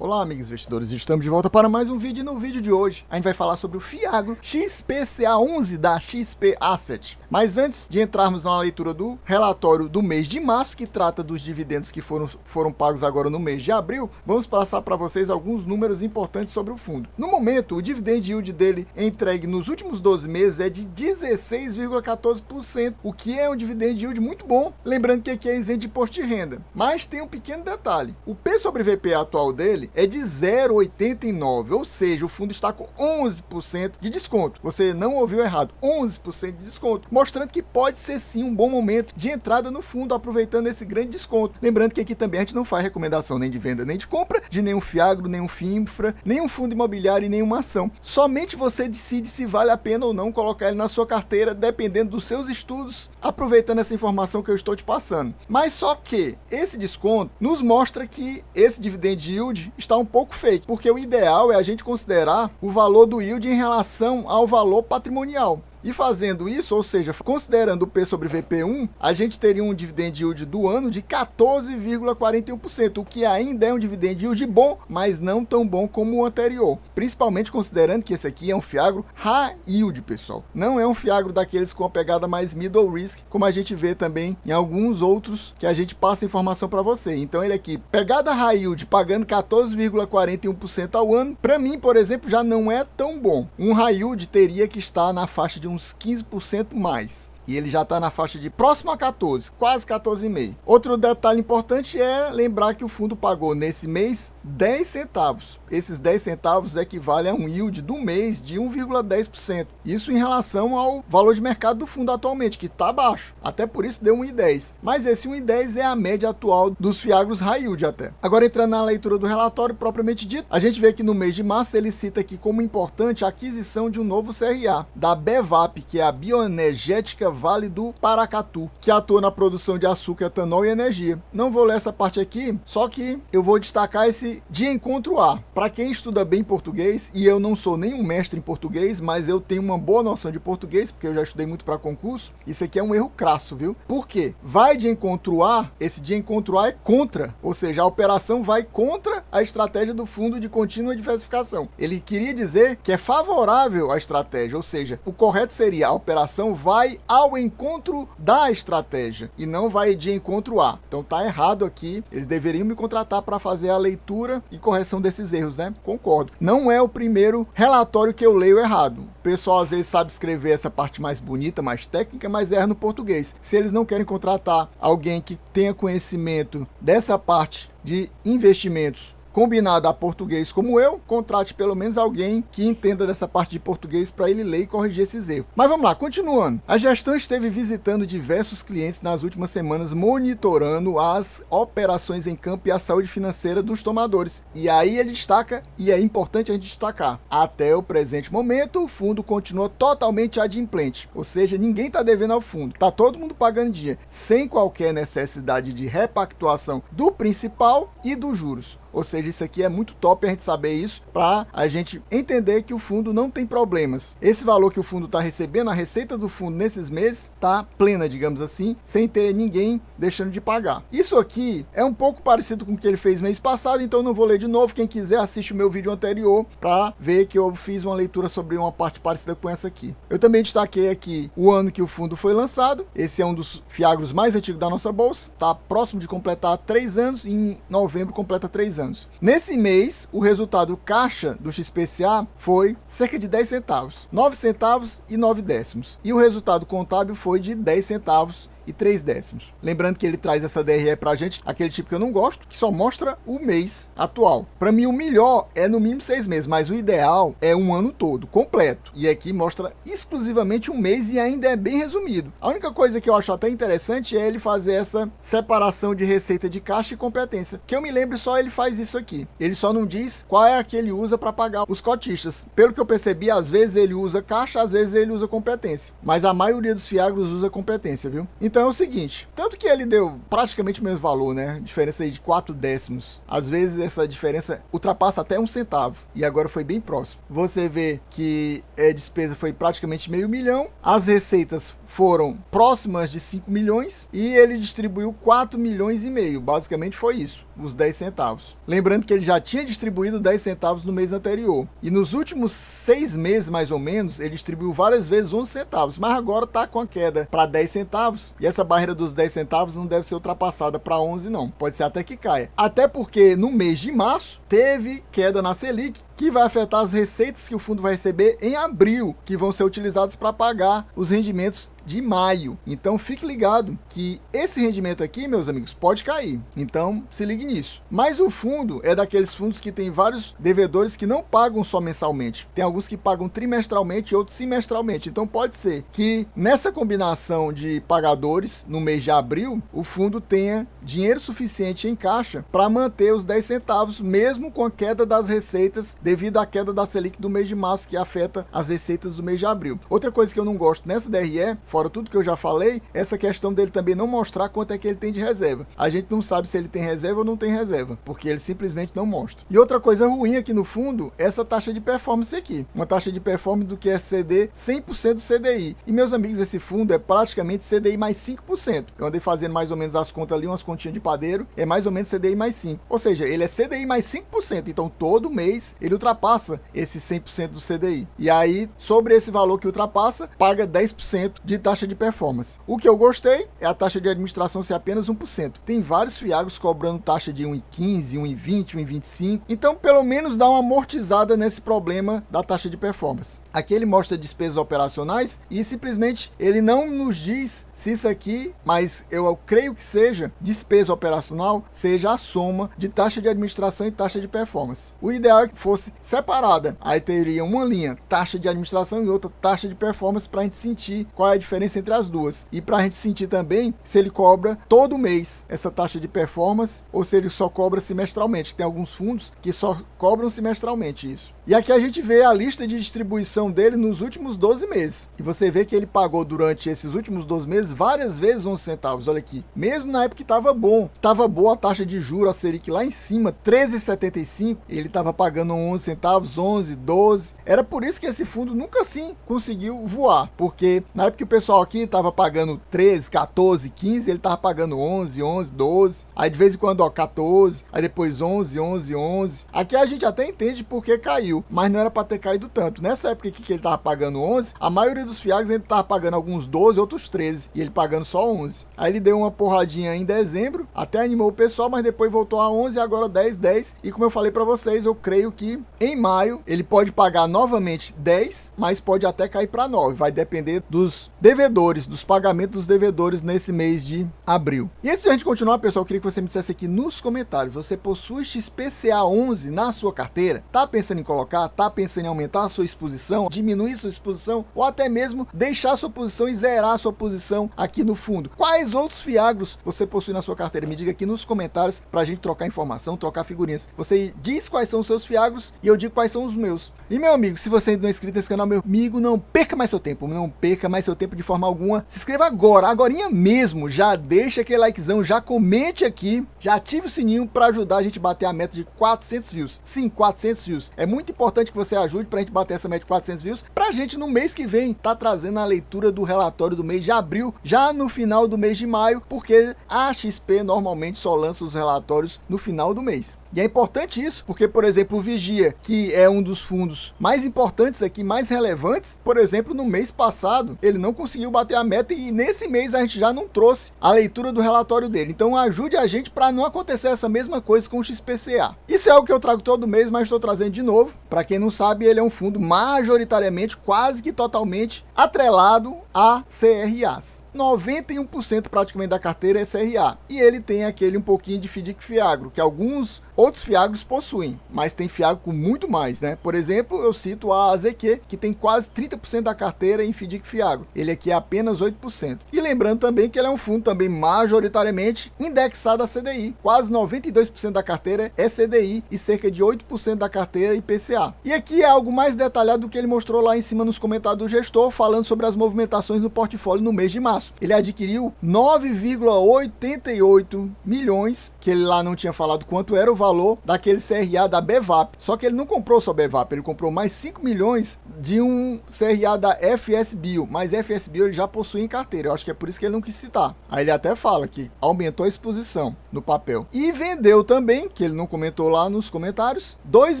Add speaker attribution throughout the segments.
Speaker 1: Olá amigos investidores, estamos de volta para mais um vídeo e no vídeo de hoje a gente vai falar sobre o Fiagro XPCA11 da XP Asset. Mas antes de entrarmos na leitura do relatório do mês de março, que trata dos dividendos que foram pagos agora no mês de abril, vamos passar para vocês alguns números importantes sobre o fundo. No momento, o dividend yield dele entregue nos últimos 12 meses é de 16,14%, o que é um dividend yield muito bom, lembrando que aqui é isento de imposto de renda. Mas tem um pequeno detalhe, o P sobre VP atual dele é de 0,89, ou seja, o fundo está com 11% de desconto. Você não ouviu errado, 11% de desconto, mostrando que pode ser sim um bom momento de entrada no fundo, aproveitando esse grande desconto. Lembrando que aqui também a gente não faz recomendação nem de venda nem de compra de nenhum Fiagro, nenhum FINFRA, nenhum fundo imobiliário e nenhuma ação. Somente você decide se vale a pena ou não colocar ele na sua carteira, dependendo dos seus estudos, aproveitando essa informação que eu estou te passando. Mas só que esse desconto nos mostra que esse dividend yield está um pouco fake, porque o ideal é a gente considerar o valor do yield em relação ao valor patrimonial. E fazendo isso, ou seja, considerando o P sobre VP1, a gente teria um dividend yield do ano de 14,41%, o que ainda é um dividend yield bom, mas não tão bom como o anterior. Principalmente considerando que esse aqui é um Fiagro high yield, pessoal. Não é um Fiagro daqueles com a pegada mais middle risk, como a gente vê também em alguns outros que a gente passa informação para você. Então ele aqui, pegada high yield, pagando 14,41% ao ano, para mim, por exemplo, já não é tão bom. Um high yield teria que estar na faixa de uns 15% mais. E ele já está na faixa de próximo a 14, quase 14,5. Outro detalhe importante é lembrar que o fundo pagou nesse mês 10 centavos. Esses 10 centavos equivalem a um yield do mês de 1,10%. Isso em relação ao valor de mercado do fundo atualmente, que está baixo. Até por isso deu 1,10. Mas esse 1,10 é a média atual dos Fiagros high yield até. Agora entrando na leitura do relatório propriamente dito, a gente vê que no mês de março ele cita aqui como importante a aquisição de um novo CRA, da BEVAP, que é a Bioenergética Vale do Paracatu, que atua na produção de açúcar, etanol e energia. Não vou ler essa parte aqui, só que eu vou destacar esse de encontro A. Para quem estuda bem português, e eu não sou nenhum mestre em português, mas eu tenho uma boa noção de português, porque eu já estudei muito para concurso, isso aqui é um erro crasso, viu? Por quê? Vai de encontro A, esse de encontro A é contra, ou seja, a operação vai contra a estratégia do fundo de contínua diversificação. Ele queria dizer que é favorável à estratégia, ou seja, o correto seria a operação vai ao encontro da estratégia e não vai de encontro a. Então tá errado aqui, eles deveriam me contratar para fazer a leitura e correção desses erros, né? Concordo. Não é o primeiro relatório que eu leio errado. O pessoal às vezes sabe escrever essa parte mais bonita, mais técnica, mas erra no português. Se eles não querem contratar alguém que tenha conhecimento dessa parte de investimentos combinado a português como eu, contrate pelo menos alguém que entenda dessa parte de português para ele ler e corrigir esses erros. Mas vamos lá, continuando. A gestão esteve visitando diversos clientes nas últimas semanas, monitorando as operações em campo e a saúde financeira dos tomadores. E aí ele destaca, e é importante a gente destacar, até o presente momento o fundo continua totalmente adimplente, ou seja, ninguém está devendo ao fundo, está todo mundo pagando dinheiro, sem qualquer necessidade de repactuação do principal e dos juros. Ou seja, isso aqui é muito top a gente saber isso, para a gente entender que o fundo não tem problemas. Esse valor que o fundo está recebendo, a receita do fundo nesses meses, está plena, digamos assim, sem ter ninguém deixando de pagar. Isso aqui é um pouco parecido com o que ele fez mês passado, então não vou ler de novo. Quem quiser assiste o meu vídeo anterior para ver que eu fiz uma leitura sobre uma parte parecida com essa aqui. Eu também destaquei aqui o ano que o fundo foi lançado. Esse é um dos Fiagros mais antigos da nossa bolsa, está próximo de completar 3 anos e em novembro completa 3 anos. Nesse mês, o resultado caixa do XPCA foi cerca de 10 centavos, 9 centavos e 9 décimos. E o resultado contábil foi de 10 centavos e 3 décimos. Lembrando que ele traz essa DRE pra gente, aquele tipo que eu não gosto, que só mostra o mês atual. Para mim o melhor é no mínimo 6 meses, mas o ideal é um ano todo, completo. E aqui mostra exclusivamente um mês e ainda é bem resumido. A única coisa que eu acho até interessante é ele fazer essa separação de receita de caixa e competência. Que eu me lembro, só ele faz isso aqui. Ele só não diz qual é a que ele usa para pagar os cotistas. Pelo que eu percebi, às vezes ele usa caixa, às vezes ele usa competência. Mas a maioria dos Fiagros usa competência, viu? Então é o seguinte, tanto que ele deu praticamente o mesmo valor, né? Diferença aí de 4 décimos. Às vezes essa diferença ultrapassa até 1 centavo. E agora foi bem próximo. Você vê que a despesa foi praticamente meio milhão. As receitas foram próximas de 5 milhões e ele distribuiu 4 milhões e meio. Basicamente foi isso, os 10 centavos. Lembrando que ele já tinha distribuído 10 centavos no mês anterior. E nos últimos 6 meses, mais ou menos, ele distribuiu várias vezes 11 centavos. Mas agora está com a queda para 10 centavos. E essa barreira dos 10 centavos não deve ser ultrapassada para 11 não. Pode ser até que caia. Até porque no mês de março teve queda na Selic, que vai afetar as receitas que o fundo vai receber em abril, que vão ser utilizadas para pagar os rendimentos de maio. Então fique ligado que esse rendimento aqui, meus amigos, pode cair. Então se ligue nisso. Mas o fundo é daqueles fundos que tem vários devedores que não pagam só mensalmente. Tem alguns que pagam trimestralmente e outros semestralmente. Então pode ser que nessa combinação de pagadores no mês de abril, o fundo tenha dinheiro suficiente em caixa para manter os 10 centavos, mesmo com a queda das receitas devido à queda da Selic do mês de março, que afeta as receitas do mês de abril. Outra coisa que eu não gosto nessa DRE, fora tudo que eu já falei, essa questão dele também não mostrar quanto é que ele tem de reserva. A gente não sabe se ele tem reserva ou não tem reserva, porque ele simplesmente não mostra. E outra coisa ruim aqui no fundo, essa taxa de performance aqui. Uma taxa de performance do que é CD 100% do CDI. E meus amigos, esse fundo é praticamente CDI mais 5%. Eu andei fazendo mais ou menos as contas ali, umas continhas de padeiro, é mais ou menos CDI mais 5%. Ou seja, ele é CDI mais 5%. Então todo mês ele ultrapassa esse 100% do CDI. E aí, sobre esse valor que ultrapassa, paga 10% de taxa de performance. O que eu gostei é a taxa de administração ser apenas 1%. Tem vários fiagros cobrando taxa de 1,15, 1,20, 1,25. Então, pelo menos dá uma amortizada nesse problema da taxa de performance. Aqui ele mostra despesas operacionais e simplesmente ele não nos diz se isso aqui, mas eu creio que seja despesa operacional, seja a soma de taxa de administração e taxa de performance. O ideal é que fosse separada. Aí teria uma linha taxa de administração e outra taxa de performance para a gente sentir qual é a diferença entre as duas. E para a gente sentir também se ele cobra todo mês essa taxa de performance ou se ele só cobra semestralmente. Tem alguns fundos que só cobram semestralmente isso. E aqui a gente vê a lista de distribuição dele nos últimos 12 meses. E você vê que ele pagou durante esses últimos 12 meses várias vezes 11 centavos. Olha aqui. Mesmo na época que estava bom. Estava boa a taxa de juros, a Selic lá em cima, 13,75. Ele estava pagando 11 centavos, 11, 12. Era por isso que esse fundo nunca assim conseguiu voar. Porque na época que o pessoal aqui estava pagando 13, 14, 15, ele estava pagando 11, 11, 12. Aí de vez em quando, ó, 14. Aí depois 11, 11, 11. Aqui a gente até entende porque caiu. Mas não era para ter caído tanto. Nessa época aqui que ele estava pagando 11, a maioria dos fiagos ele estava pagando alguns 12, outros 13. E ele pagando só 11. Aí ele deu uma porradinha em dezembro, até animou o pessoal, mas depois voltou a 11 e agora 10, 10. E como eu falei para vocês, eu creio que em maio ele pode pagar novamente 10, mas pode até cair para 9. Vai depender dos devedores, dos pagamentos dos devedores nesse mês de abril. E antes de a gente continuar, pessoal, eu queria que você me dissesse aqui nos comentários, você possui XPCA 11 na sua carteira? Tá pensando em colocar? Tá pensando em aumentar a sua exposição, diminuir sua exposição ou até mesmo deixar a sua posição e zerar a sua posição aqui no fundo? Quais outros fiagros você possui na sua carteira? Me diga aqui nos comentários pra gente trocar informação, trocar figurinhas. Você diz quais são os seus fiagros e eu digo quais são os meus. E meu amigo, se você ainda não é inscrito nesse canal, meu amigo, não perca mais seu tempo, não perca mais seu tempo de forma alguma. Se inscreva agorinha mesmo, já deixa aquele likezão, já comente aqui, já ative o sininho para ajudar a gente a bater a meta de 400 views. Sim, 400 views. É muito importante que você ajude pra gente bater essa meta de 400 views, pra gente no mês que vem tá trazendo a leitura do relatório do mês de abril, já no final do mês de maio, porque a XP normalmente só lança os relatórios no final do mês. E é importante isso, porque, por exemplo, o Vigia, que é um dos fundos mais importantes aqui, mais relevantes, por exemplo, no mês passado, ele não conseguiu bater a meta e nesse mês a gente já não trouxe a leitura do relatório dele. Então ajude a gente para não acontecer essa mesma coisa com o XPCA. Isso é o que eu trago todo mês, mas estou trazendo de novo. Para quem não sabe, ele é um fundo majoritariamente, quase que totalmente atrelado a CRAs. 91% praticamente da carteira é CRA. E ele tem aquele um pouquinho de FDIC Fiagro, que alguns outros fiagros possuem, mas tem fiagro com muito mais, né? Por exemplo, eu cito a AZQ, que tem quase 30% da carteira em FDIC Fiagro. Ele aqui é apenas 8%. E lembrando também que ele é um fundo também majoritariamente indexado a CDI. Quase 92% da carteira é CDI e cerca de 8% da carteira IPCA. E aqui é algo mais detalhado do que ele mostrou lá em cima nos comentários do gestor, falando sobre as movimentações no portfólio no mês de março. Ele adquiriu 9,88 milhões, que ele lá não tinha falado quanto era o valor valor daquele CRA da BVAP. Só que ele não comprou só BVAP, ele comprou mais 5 milhões de um CRA da FSBio, mas FSBio ele já possui em carteira. Eu acho que é por isso que ele não quis citar. Aí ele até fala que aumentou a exposição no papel. E vendeu também, que ele não comentou lá nos comentários, 2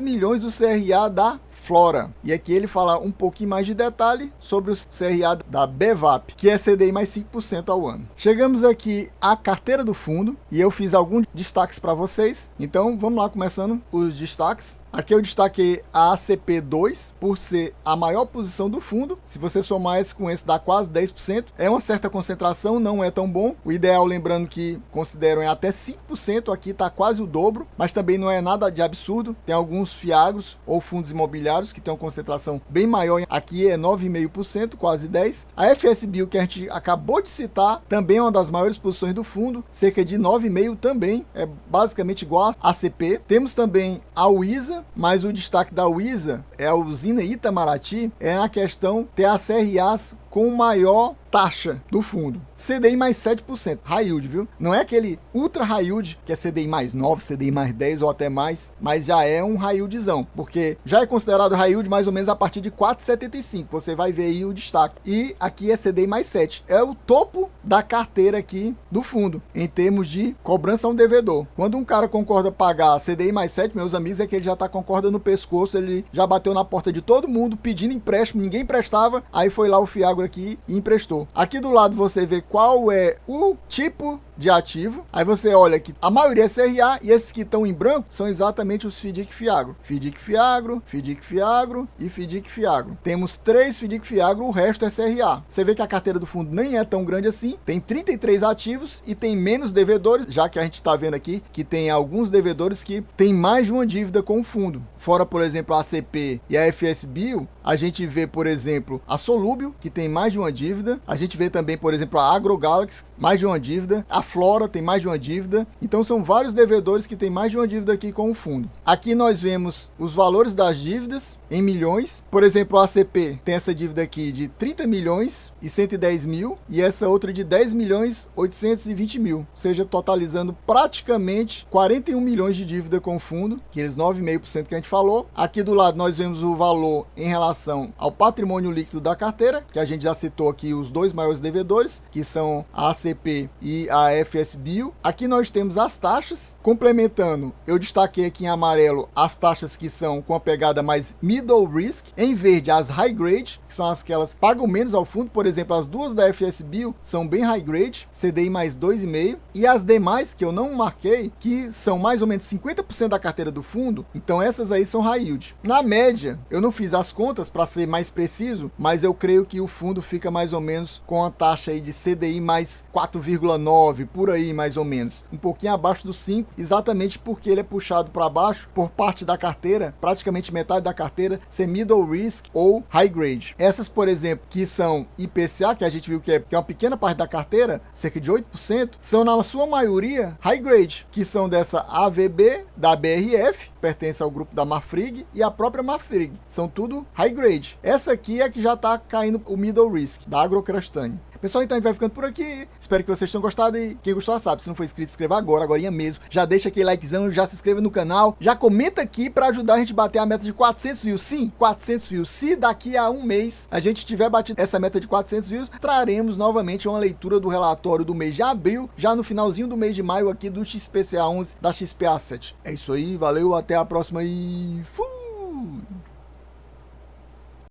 Speaker 1: milhões do CRA da Flora. E aqui ele fala um pouquinho mais de detalhe sobre o CRA da BVAP, que é CDI mais 5% ao ano. Chegamos aqui à carteira do fundo e eu fiz alguns destaques para vocês. Então vamos lá, começando os destaques. Aqui eu destaquei a ACP2 por ser a maior posição do fundo. Se você somar esse com esse, dá quase 10%. É uma certa concentração, não é tão bom. O ideal, lembrando que consideram é até 5%, aqui está quase o dobro, mas também não é nada de absurdo. Tem alguns fiagros ou fundos imobiliários que tem uma concentração bem maior. Aqui é 9,5%, quase 10%. A FSBio, que a gente acabou de citar, também é uma das maiores posições do fundo, cerca de 9,5% também. É basicamente igual a ACP. Temos também a Wiza, mas o destaque da Wiza é a usina Itamaraty, é na questão ter as CRAs com maior taxa do fundo. CDI mais 7%, high yield, viu? Não é aquele ultra high yield, que é CDI mais 9, CDI mais 10 ou até mais, mas já é um high yieldzão, porque já é considerado high yield mais ou menos a partir de 4,75, você vai ver aí o destaque. E aqui é CDI mais 7, é o topo da carteira aqui do fundo, em termos de cobrança a um devedor. Quando um cara concorda pagar CDI mais 7, meus amigos, é que ele já tá com a corda no pescoço, ele já bateu na porta de todo mundo, pedindo empréstimo, ninguém emprestava, aí foi lá o fiagro aqui e emprestou. Aqui do lado você vê qual é o tipo de ativo, aí você olha que a maioria é CRA e esses que estão em branco são exatamente os FDIC Fiagro. FDIC Fiagro, FDIC Fiagro e FDIC Fiagro. Temos 3 FDIC Fiagro, o resto é CRA. Você vê que a carteira do fundo nem é tão grande assim, tem 33 ativos e tem menos devedores, já que a gente está vendo aqui que tem alguns devedores que tem mais de uma dívida com o fundo. Fora, por exemplo, a ACP e a FSBio, a gente vê, por exemplo, a Solúbio, que tem mais de uma dívida. A gente vê também, por exemplo, a AgroGalaxy, mais de uma dívida. A Flora tem mais de uma dívida. Então, são vários devedores que tem mais de uma dívida aqui com o fundo. Aqui nós vemos os valores das dívidas em milhões. Por exemplo, a ACP tem essa dívida aqui de 30 milhões e 110 mil. E essa outra de 10 milhões 820 mil. Ou seja, totalizando praticamente 41 milhões de dívida com o fundo. Aqueles 9,5% que a gente falou. Aqui do lado nós vemos o valor em relação ao patrimônio líquido da carteira, que a gente já citou aqui os dois maiores devedores, que são a ACP e a FSBio. Aqui nós temos as taxas, complementando, eu destaquei aqui em amarelo as taxas que são com a pegada mais middle risk, em verde as high grade, que são aquelas que pagam menos ao fundo. Por exemplo, as duas da FSBio são bem high grade, CDI mais 2,5, e as demais que eu não marquei, que são mais ou menos 50% da carteira do fundo, então essas aí são high yield. Na média, eu não fiz as contas para ser mais preciso, mas eu creio que o fundo fica mais ou menos com a taxa aí de CDI mais 4,9, por aí mais ou menos, um pouquinho abaixo do 5, exatamente porque ele é puxado para baixo por parte da carteira, praticamente metade da carteira ser middle risk ou high grade. Essas, por exemplo, que são IPCA, que a gente viu que é uma pequena parte da carteira, cerca de 8%, são na sua maioria high grade, que são dessa AVB, da BRF, pertence ao grupo da Marfrig, e a própria Marfrig, são tudo high grade. Essa aqui é que já está caindo o middle risk, da Agrocrestane. Pessoal, então a gente vai ficando por aqui. Espero que vocês tenham gostado e quem gostou sabe, se não for inscrito, se inscreva agorinha mesmo. Já deixa aquele likezão, já se inscreva no canal, já comenta aqui para ajudar a gente a bater a meta de 400 views. Sim, 400 views. Se daqui a um mês a gente tiver batido essa meta de 400 views, traremos novamente uma leitura do relatório do mês de abril, já no finalzinho do mês de maio aqui do XPCA 11 da XP Asset. É isso aí, valeu, até a próxima e fui!